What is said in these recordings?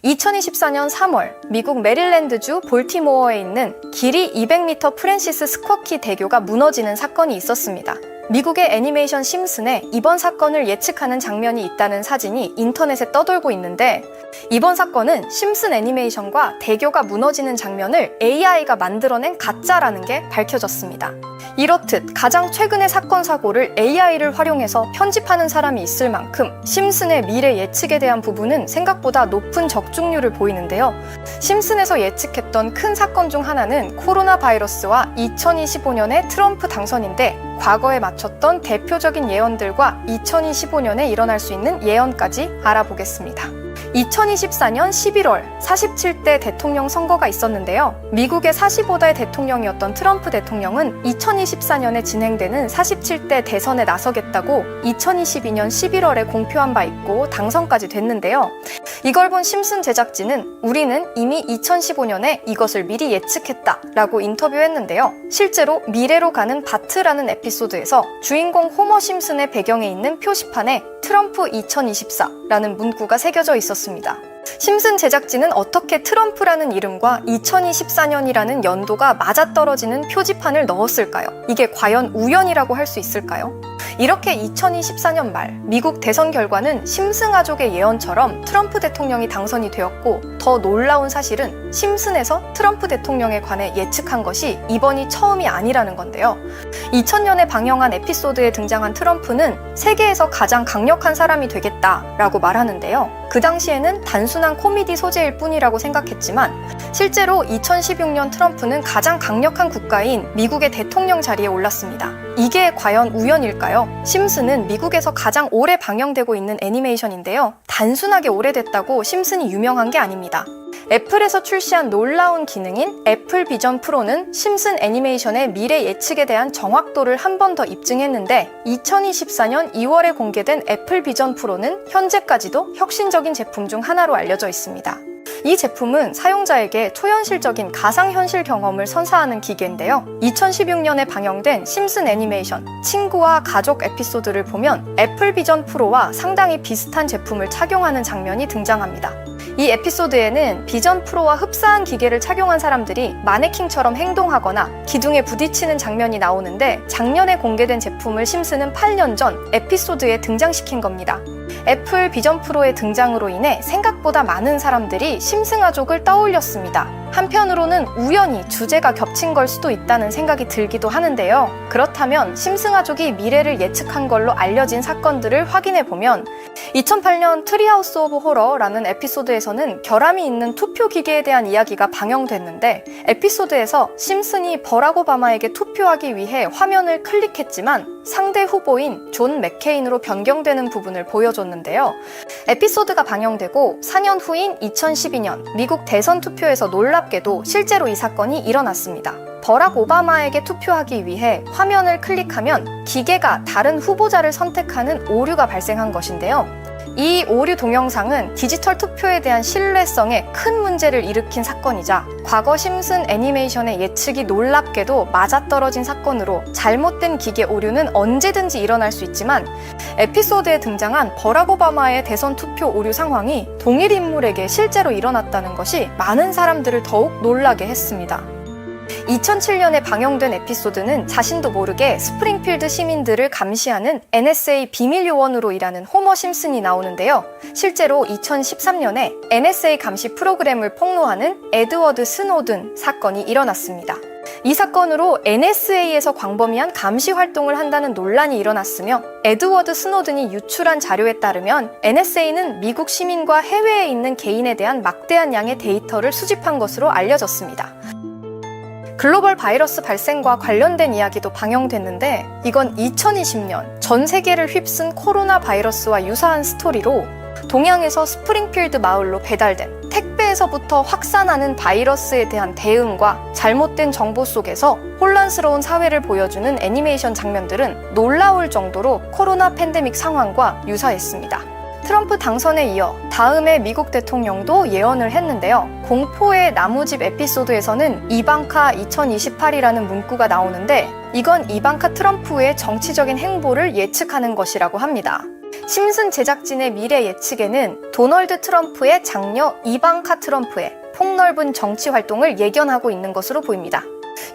2024년 3월 미국 메릴랜드주 볼티모어에 있는 길이 200m 프랜시스 스쿼키 대교가 무너지는 사건이 있었습니다. 미국의 애니메이션 심슨에 이번 사건을 예측하는 장면이 있다는 사진이 인터넷에 떠돌고 있는데, 이번 사건은 심슨 애니메이션과 대교가 무너지는 장면을 AI가 만들어낸 가짜라는 게 밝혀졌습니다. 이렇듯 가장 최근의 사건 사고를 AI를 활용해서 편집하는 사람이 있을 만큼 심슨의 미래 예측에 대한 부분은 생각보다 높은 적중률을 보이는데요. 심슨에서 예측했던 큰 사건 중 하나는 코로나 바이러스와 2025년의 트럼프 당선인데, 과거에 맞췄던 대표적인 예언들과 2025년에 일어날 수 있는 예언까지 알아보겠습니다. 2024년 11월 47대 대통령 선거가 있었는데요. 미국의 45대 대통령이었던 트럼프 대통령은 2024년에 진행되는 47대 대선에 나서겠다고 2022년 11월에 공표한 바 있고 당선까지 됐는데요. 이걸 본 심슨 제작진은 우리는 이미 2015년에 이것을 미리 예측했다라고 인터뷰했는데요. 실제로 미래로 가는 바트라는 에피소드에서 주인공 호머 심슨의 배경에 있는 표시판에 트럼프 2024라는 문구가 새겨져 있었습니다. 심슨 제작진은 어떻게 트럼프라는 이름과 2024년이라는 연도가 맞아떨어지는 표지판을 넣었을까요? 이게 과연 우연이라고 할 수 있을까요? 이렇게 2024년 말 미국 대선 결과는 심슨가족의 예언처럼 트럼프 대통령이 당선이 되었고, 더 놀라운 사실은 심슨에서 트럼프 대통령에 관해 예측한 것이 이번이 처음이 아니라는 건데요. 2000년에 방영한 에피소드에 등장한 트럼프는 세계에서 가장 강력한 사람이 되겠다라고 말하는데요. 그 당시에는 단순한 코미디 소재일 뿐이라고 생각했지만, 실제로 2016년 트럼프는 가장 강력한 국가인 미국의 대통령 자리에 올랐습니다. 이게 과연 우연일까요? 심슨은 미국에서 가장 오래 방영되고 있는 애니메이션인데요. 단순하게 오래됐다고 심슨이 유명한 게 아닙니다. 애플에서 출시한 놀라운 기능인 애플 비전 프로는 심슨 애니메이션의 미래 예측에 대한 정확도를 한 번 더 입증했는데, 2024년 2월에 공개된 애플 비전 프로는 현재까지도 혁신적인 제품 중 하나로 알려져 있습니다. 이 제품은 사용자에게 초현실적인 가상현실 경험을 선사하는 기계인데요. 2016년에 방영된 심슨 애니메이션 친구와 가족 에피소드를 보면 애플 비전 프로와 상당히 비슷한 제품을 착용하는 장면이 등장합니다. 이 에피소드에는 비전 프로와 흡사한 기계를 착용한 사람들이 마네킹처럼 행동하거나 기둥에 부딪히는 장면이 나오는데, 작년에 공개된 제품을 심슨은 8년 전 에피소드에 등장시킨 겁니다. 애플 비전 프로의 등장으로 인해 생각보다 많은 사람들이 심슨가족을 떠올렸습니다. 한편으로는 우연히 주제가 겹친 걸 수도 있다는 생각이 들기도 하는데요. 그렇다면 심슨가족이 미래를 예측한 걸로 알려진 사건들을 확인해보면, 2008년 트리하우스 오브 호러라는 에피소드에서는 결함이 있는 투표 기계에 대한 이야기가 방영됐는데, 에피소드에서 심슨이 버락 오바마에게 투표하기 위해 화면을 클릭했지만 상대 후보인 존 맥케인으로 변경되는 부분을 보여줬는데요. 에피소드가 방영되고 4년 후인 2012년 미국 대선 투표에서 놀랍게도 실제로 이 사건이 일어났습니다. 버락 오바마에게 투표하기 위해 화면을 클릭하면 기계가 다른 후보자를 선택하는 오류가 발생한 것인데요. 이 오류 동영상은 디지털 투표에 대한 신뢰성에 큰 문제를 일으킨 사건이자, 과거 심슨 애니메이션의 예측이 놀랍게도 맞아떨어진 사건으로, 잘못된 기계 오류는 언제든지 일어날 수 있지만 에피소드에 등장한 버락 오바마의 대선 투표 오류 상황이 동일 인물에게 실제로 일어났다는 것이 많은 사람들을 더욱 놀라게 했습니다. 2007년에 방영된 에피소드는 자신도 모르게 스프링필드 시민들을 감시하는 NSA 비밀 요원으로 일하는 호머 심슨이 나오는데요. 실제로 2013년에 NSA 감시 프로그램을 폭로하는 에드워드 스노든 사건이 일어났습니다. 이 사건으로 NSA에서 광범위한 감시 활동을 한다는 논란이 일어났으며, 에드워드 스노든이 유출한 자료에 따르면 NSA는 미국 시민과 해외에 있는 개인에 대한 막대한 양의 데이터를 수집한 것으로 알려졌습니다. 글로벌 바이러스 발생과 관련된 이야기도 방영됐는데, 이건 2020년 전 세계를 휩쓴 코로나 바이러스와 유사한 스토리로, 동양에서 스프링필드 마을로 배달된 택배에서부터 확산하는 바이러스에 대한 대응과 잘못된 정보 속에서 혼란스러운 사회를 보여주는 애니메이션 장면들은 놀라울 정도로 코로나 팬데믹 상황과 유사했습니다. 트럼프 당선에 이어 다음의 미국 대통령도 예언을 했는데요. 공포의 나무집 에피소드에서는 이방카 2028이라는 문구가 나오는데, 이건 이방카 트럼프의 정치적인 행보를 예측하는 것이라고 합니다. 심슨 제작진의 미래 예측에는 도널드 트럼프의 장녀 이방카 트럼프의 폭넓은 정치 활동을 예견하고 있는 것으로 보입니다.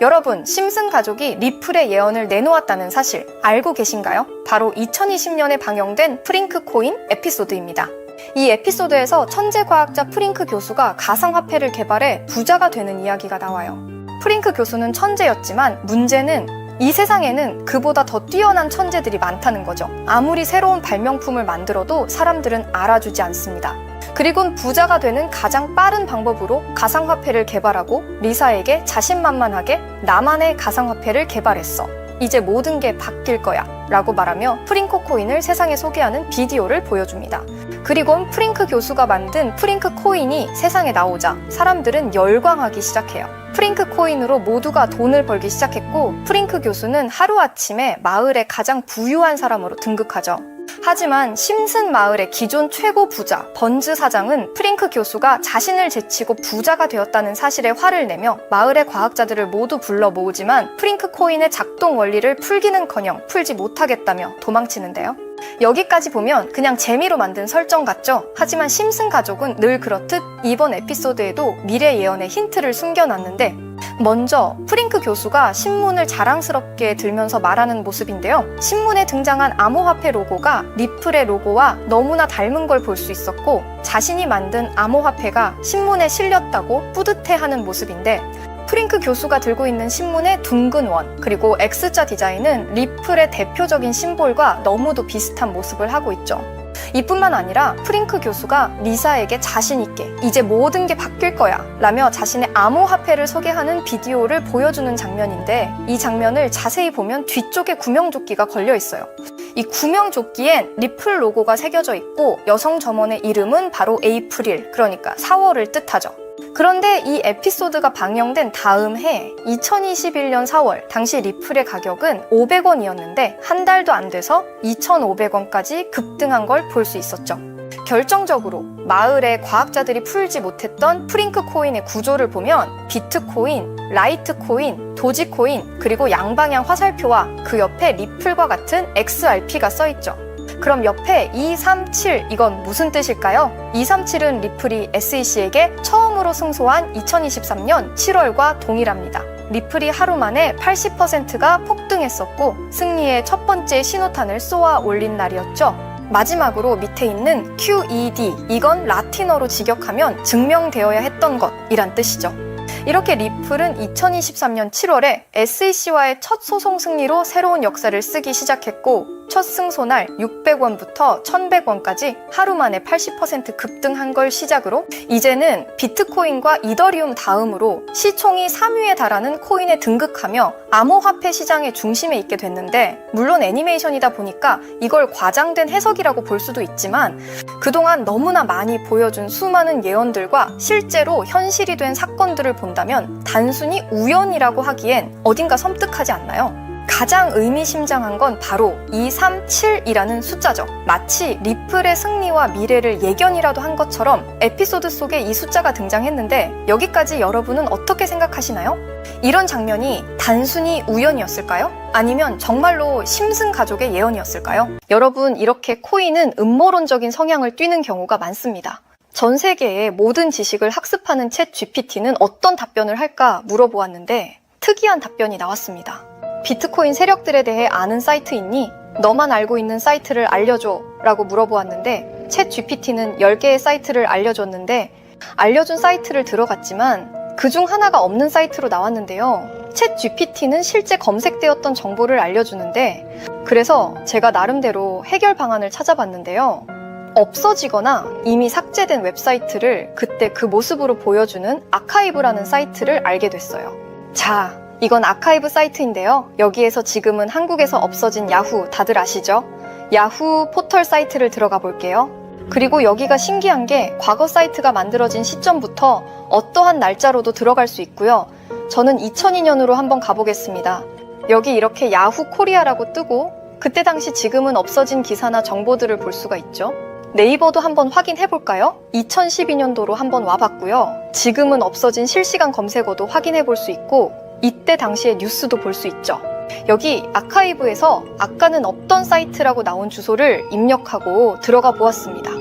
여러분, 심슨 가족이 리플의 예언을 내놓았다는 사실 알고 계신가요? 바로 2020년에 방영된 프링크 코인 에피소드입니다. 이 에피소드에서 천재 과학자 프링크 교수가 가상화폐를 개발해 부자가 되는 이야기가 나와요. 프링크 교수는 천재였지만 문제는 이 세상에는 그보다 더 뛰어난 천재들이 많다는 거죠. 아무리 새로운 발명품을 만들어도 사람들은 알아주지 않습니다. 그리곤 부자가 되는 가장 빠른 방법으로 가상화폐를 개발하고 리사에게 자신만만하게 나만의 가상화폐를 개발했어. 이제 모든 게 바뀔 거야 라고 말하며 프링크 코인을 세상에 소개하는 비디오를 보여줍니다. 그리곤 프링크 교수가 만든 프링크 코인이 세상에 나오자 사람들은 열광하기 시작해요. 프링크 코인으로 모두가 돈을 벌기 시작했고 프링크 교수는 하루아침에 마을의 가장 부유한 사람으로 등극하죠. 하지만 심슨 마을의 기존 최고 부자 번즈 사장은 프링크 교수가 자신을 제치고 부자가 되었다는 사실에 화를 내며 마을의 과학자들을 모두 불러 모으지만 프링크 코인의 작동 원리를 풀기는커녕 풀지 못하겠다며 도망치는데요. 여기까지 보면 그냥 재미로 만든 설정 같죠? 하지만 심슨 가족은 늘 그렇듯 이번 에피소드에도 미래 예언의 힌트를 숨겨놨는데 먼저 프링크 교수가 신문을 자랑스럽게 들면서 말하는 모습인데요. 신문에 등장한 암호화폐 로고가 리플의 로고와 너무나 닮은 걸 볼 수 있었고 자신이 만든 암호화폐가 신문에 실렸다고 뿌듯해하는 모습인데 프링크 교수가 들고 있는 신문의 둥근 원 그리고 X자 디자인은 리플의 대표적인 심볼과 너무도 비슷한 모습을 하고 있죠. 이뿐만 아니라 프링크 교수가 리사에게 자신있게 이제 모든 게 바뀔 거야 라며 자신의 암호화폐를 소개하는 비디오를 보여주는 장면인데 이 장면을 자세히 보면 뒤쪽에 구명조끼가 걸려 있어요. 이 구명조끼엔 리플 로고가 새겨져 있고 여성 점원의 이름은 바로 에이프릴, 그러니까 4월을 뜻하죠. 그런데 이 에피소드가 방영된 다음 해 2021년 4월 당시 리플의 가격은 500원이었는데 한 달도 안 돼서 2,500원까지 급등한 걸 볼 수 있었죠. 결정적으로 마을의 과학자들이 풀지 못했던 프링크 코인의 구조를 보면 비트코인, 라이트코인, 도지코인 그리고 양방향 화살표와 그 옆에 리플과 같은 XRP가 써있죠. 그럼 옆에 237 이건 무슨 뜻일까요? 237은 리플이 SEC에게 처음으로 승소한 2023년 7월과 동일합니다. 리플이 하루 만에 80%가 폭등했었고 승리의 첫 번째 신호탄을 쏘아 올린 날이었죠. 마지막으로 밑에 있는 QED 이건 라틴어로 직역하면 증명되어야 했던 것이란 뜻이죠. 이렇게 리플은 2023년 7월에 SEC와의 첫 소송 승리로 새로운 역사를 쓰기 시작했고 첫 승소날 600원부터 1100원까지 하루 만에 80% 급등한 걸 시작으로 이제는 비트코인과 이더리움 다음으로 시총이 3위에 달하는 코인에 등극하며 암호화폐 시장의 중심에 있게 됐는데 물론 애니메이션이다 보니까 이걸 과장된 해석이라고 볼 수도 있지만 그동안 너무나 많이 보여준 수많은 예언들과 실제로 현실이 된 사건들을 본다면 단순히 우연이라고 하기엔 어딘가 섬뜩하지 않나요? 가장 의미심장한 건 바로 237이라는 숫자죠. 마치 리플의 승리와 미래를 예견이라도 한 것처럼 에피소드 속에 이 숫자가 등장했는데 여기까지 여러분은 어떻게 생각하시나요? 이런 장면이 단순히 우연이었을까요? 아니면 정말로 심슨 가족의 예언이었을까요? 여러분, 이렇게 코인은 음모론적인 성향을 띠는 경우가 많습니다. 전 세계의 모든 지식을 학습하는 챗 GPT는 어떤 답변을 할까 물어보았는데 특이한 답변이 나왔습니다. 비트코인 세력들에 대해 아는 사이트 있니? 너만 알고 있는 사이트를 알려줘 라고 물어보았는데 챗 GPT는 10개의 사이트를 알려줬는데 알려준 사이트를 들어갔지만 그중 하나가 없는 사이트로 나왔는데요. 챗 GPT는 실제 검색되었던 정보를 알려주는데 그래서 제가 나름대로 해결 방안을 찾아봤는데요. 없어지거나 이미 삭제된 웹사이트를 그때 그 모습으로 보여주는 아카이브라는 사이트를 알게 됐어요. 자, 이건 아카이브 사이트인데요. 여기에서 지금은 한국에서 없어진 야후 다들 아시죠? 야후 포털 사이트를 들어가 볼게요. 그리고 여기가 신기한 게 과거 사이트가 만들어진 시점부터 어떠한 날짜로도 들어갈 수 있고요. 저는 2002년으로 한번 가보겠습니다. 여기 이렇게 야후 코리아라고 뜨고 그때 당시 지금은 없어진 기사나 정보들을 볼 수가 있죠. 네이버도 한번 확인해 볼까요? 2012년도로 한번 와봤고요. 지금은 없어진 실시간 검색어도 확인해 볼 수 있고 이때 당시의 뉴스도 볼 수 있죠. 여기 아카이브에서 아까는 없던 사이트라고 나온 주소를 입력하고 들어가 보았습니다.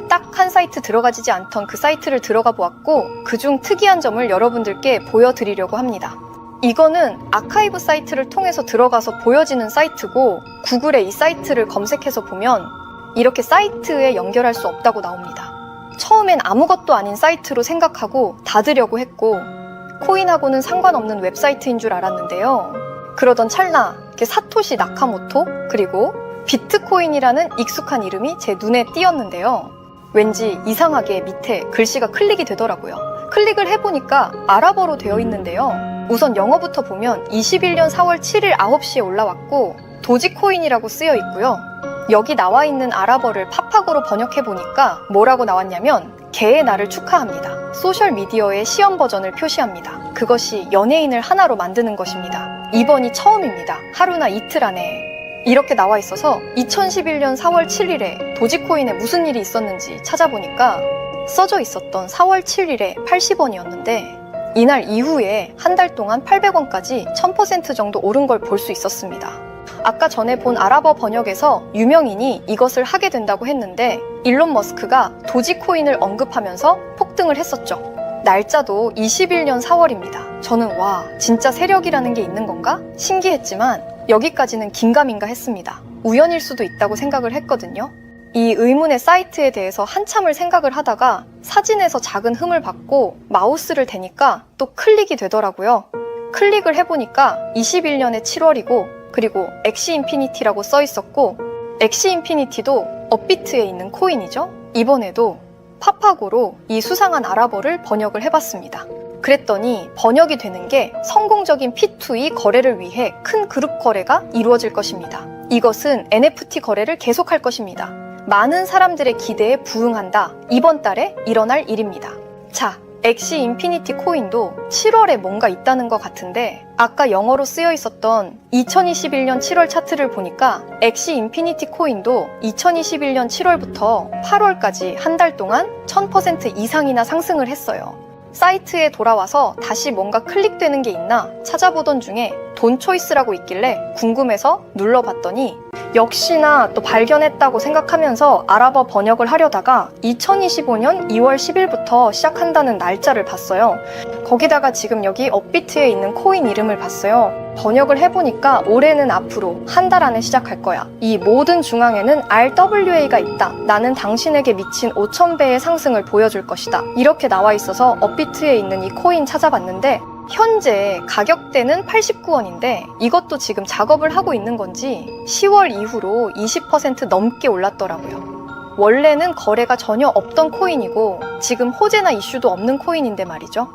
딱 한 사이트 들어가지지 않던 그 사이트를 들어가 보았고 그중 특이한 점을 여러분들께 보여드리려고 합니다. 이거는 아카이브 사이트를 통해서 들어가서 보여지는 사이트고 구글에 이 사이트를 검색해서 보면 이렇게 사이트에 연결할 수 없다고 나옵니다. 처음엔 아무것도 아닌 사이트로 생각하고 닫으려고 했고 코인하고는 상관없는 웹사이트인 줄 알았는데요. 그러던 찰나 사토시 나카모토 그리고 비트코인이라는 익숙한 이름이 제 눈에 띄었는데요. 왠지 이상하게 밑에 글씨가 클릭이 되더라고요. 클릭을 해보니까 아랍어로 되어 있는데요. 우선 영어부터 보면 21년 4월 7일 9시에 올라왔고 도지코인이라고 쓰여 있고요. 여기 나와 있는 아랍어를 팝학어로 번역해보니까 뭐라고 나왔냐면 개의 날을 축하합니다. 소셜미디어의 시험 버전을 표시합니다. 그것이 연예인을 하나로 만드는 것입니다. 이번이 처음입니다. 하루나 이틀 안에. 이렇게 나와 있어서 2011년 4월 7일에 도지코인에 무슨 일이 있었는지 찾아보니까 써져 있었던 4월 7일에 80원이었는데 이날 이후에 한 달 동안 800원까지 1000% 정도 오른 걸 볼 수 있었습니다. 아까 전에 본 아랍어 번역에서 유명인이 이것을 하게 된다고 했는데 일론 머스크가 도지코인을 언급하면서 폭등을 했었죠. 날짜도 21년 4월입니다. 저는 와, 진짜 세력이라는 게 있는 건가? 신기했지만 여기까지는 긴가민가 했습니다. 우연일 수도 있다고 생각을 했거든요. 이 의문의 사이트에 대해서 한참을 생각을 하다가 사진에서 작은 흠을 받고 마우스를 대니까 또 클릭이 되더라고요. 클릭을 해보니까 21년의 7월이고 그리고 엑시 인피니티라고 써 있었고 엑시 인피니티도 업비트에 있는 코인이죠. 이번에도 팝학어로 이 수상한 아랍어를 번역을 해봤습니다. 그랬더니 번역이 되는 게 성공적인 P2E 거래를 위해 큰 그룹 거래가 이루어질 것입니다. 이것은 NFT 거래를 계속할 것입니다. 많은 사람들의 기대에 부응한다. 이번 달에 일어날 일입니다. 자, 엑시 인피니티 코인도 7월에 뭔가 있다는 것 같은데 아까 영어로 쓰여 있었던 2021년 7월 차트를 보니까 엑시 인피니티 코인도 2021년 7월부터 8월까지 한 달 동안 1000% 이상이나 상승을 했어요. 사이트에 돌아와서 다시 뭔가 클릭되는 게 있나 찾아보던 중에 돈 초이스라고 있길래 궁금해서 눌러봤더니 역시나 또 발견했다고 생각하면서 아랍어 번역을 하려다가 2025년 2월 10일부터 시작한다는 날짜를 봤어요. 거기다가 지금 여기 업비트에 있는 코인 이름을 봤어요. 번역을 해보니까 올해는 앞으로 한 달 안에 시작할 거야. 이 모든 중앙에는 RWA가 있다. 나는 당신에게 미친 5000배의 상승을 보여줄 것이다. 이렇게 나와 있어서 업비트에 있는 이 코인 찾아봤는데 현재 가격대는 89원인데 이것도 지금 작업을 하고 있는 건지 10월 이후로 20% 넘게 올랐더라고요. 원래는 거래가 전혀 없던 코인이고 지금 호재나 이슈도 없는 코인인데 말이죠.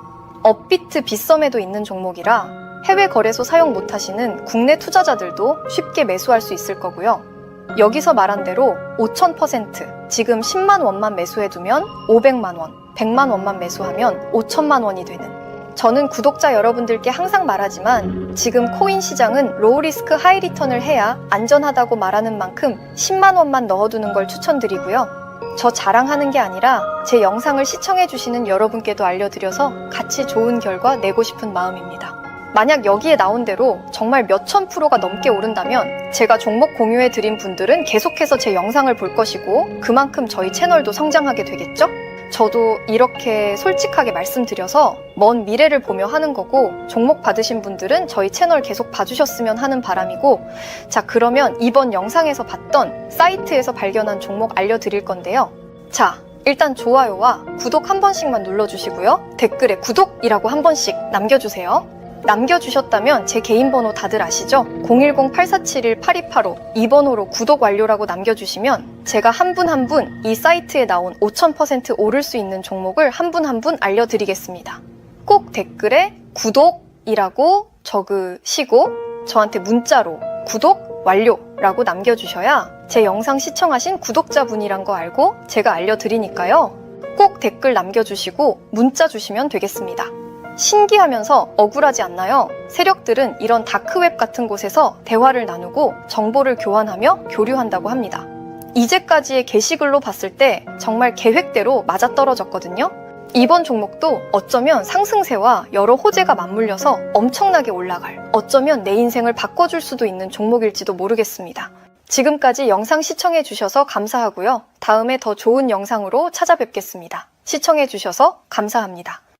업비트 빗썸에도 있는 종목이라 해외 거래소 사용 못하시는 국내 투자자들도 쉽게 매수할 수 있을 거고요. 여기서 말한 대로 5000%, 지금 10만 원만 매수해두면 500만 원, 100만 원만 매수하면 5천만 원이 되는 저는 구독자 여러분들께 항상 말하지만 지금 코인 시장은 로우 리스크 하이 리턴을 해야 안전하다고 말하는 만큼 10만 원만 넣어두는 걸 추천드리고요. 저 자랑하는 게 아니라 제 영상을 시청해주시는 여러분께도 알려드려서 같이 좋은 결과 내고 싶은 마음입니다. 만약 여기에 나온 대로 정말 몇천 프로가 넘게 오른다면 제가 종목 공유해드린 분들은 계속해서 제 영상을 볼 것이고 그만큼 저희 채널도 성장하게 되겠죠? 저도 이렇게 솔직하게 말씀드려서 먼 미래를 보며 하는 거고 종목 받으신 분들은 저희 채널 계속 봐주셨으면 하는 바람이고 자 그러면 이번 영상에서 봤던 사이트에서 발견한 종목 알려드릴 건데요. 자 일단 좋아요와 구독 한 번씩만 눌러주시고요. 댓글에 구독이라고 한 번씩 남겨주세요. 남겨주셨다면 제 개인 번호 다들 아시죠? 010-8471-8285 이 번호로 구독 완료라고 남겨주시면 제가 한 분 한 분 이 사이트에 나온 5000% 오를 수 있는 종목을 한 분 한 분 알려드리겠습니다. 꼭 댓글에 구독이라고 적으시고 저한테 문자로 구독 완료라고 남겨주셔야 제 영상 시청하신 구독자분이란 거 알고 제가 알려드리니까요. 꼭 댓글 남겨주시고 문자 주시면 되겠습니다. 신기하면서 억울하지 않나요? 세력들은 이런 다크웹 같은 곳에서 대화를 나누고 정보를 교환하며 교류한다고 합니다. 이제까지의 게시글로 봤을 때 정말 계획대로 맞아떨어졌거든요. 이번 종목도 어쩌면 상승세와 여러 호재가 맞물려서 엄청나게 올라갈, 어쩌면 내 인생을 바꿔줄 수도 있는 종목일지도 모르겠습니다. 지금까지 영상 시청해주셔서 감사하고요. 다음에 더 좋은 영상으로 찾아뵙겠습니다. 시청해주셔서 감사합니다.